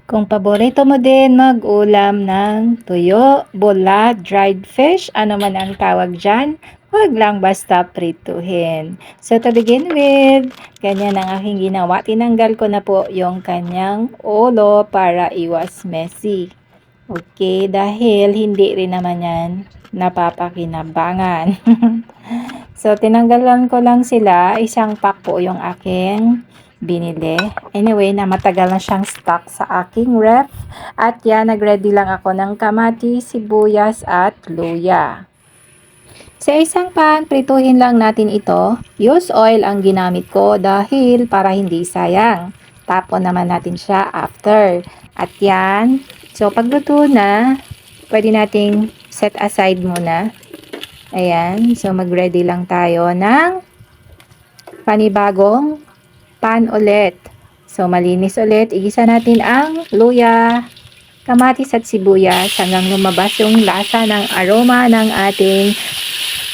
Kung paborito mo din mag-ulam ng tuyo, bula, dried fish, ano man ang tawag dyan, huwag lang basta prituhin. So to begin with, ganyan ang aking ginawa. Tinanggal ko na po yung kanyang ulo para iwas messy. Okay, dahil hindi rin naman yan napapakinabangan. So, tinanggalan ko lang sila. Isang pack po yung aking binili. Anyway, na matagal na siyang stock sa aking ref. At yan, nag-ready lang ako ng kamatis, sibuyas at luya. Sa isang pan, prituhin lang natin ito. Use oil ang ginamit ko dahil para hindi sayang. Tapon naman natin siya after. At yan, so pagluto na, pwede nating set aside muna. Ayan, so mag-ready lang tayo ng panibagong pan ulit. So malinis ulit, igisa natin ang luya, kamatis at sibuyas hanggang lumabas yung lasa ng aroma ng ating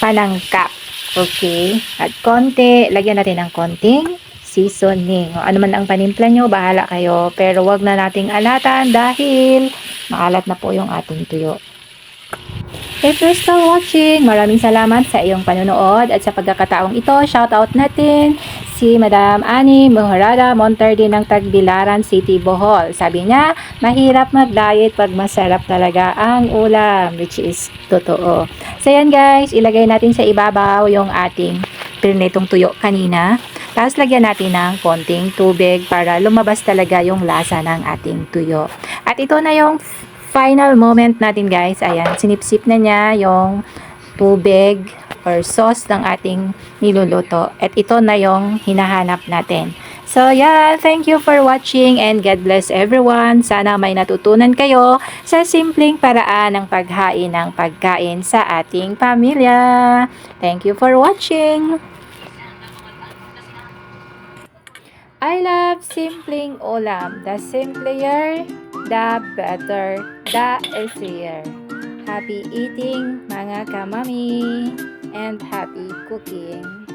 panangkap. Okay, at konti, lagyan natin ng konting seasoning. O, ano man ang panimpla nyo, bahala kayo. Pero wag na nating alatan dahil maalat na po yung ating tuyo. If you're still watching, maraming salamat sa iyong panonood at sa pagkakataong ito, shoutout natin si Madam Ani Mujurada Monterde ng Tagbilaran City, Bohol. Sabi niya, mahirap mag-diet pag masarap talaga ang ulam, which is totoo. So yan guys, ilagay natin sa ibabaw yung ating prinitong tuyo kanina. Tapos lagyan natin ng konting tubig para lumabas talaga yung lasa ng ating tuyo. At ito na yung final moment natin guys. Ayan, sinipsip na niya yung tubig or sauce ng ating niluluto. At ito na yung hinahanap natin. So yeah, thank you for watching and God bless everyone. Sana may natutunan kayo sa simpleng paraan ng paghain ng pagkain sa ating pamilya. Thank you for watching. I love simpleng ulam. The simpler, the better, the easier. Happy eating mga kamami and happy cooking.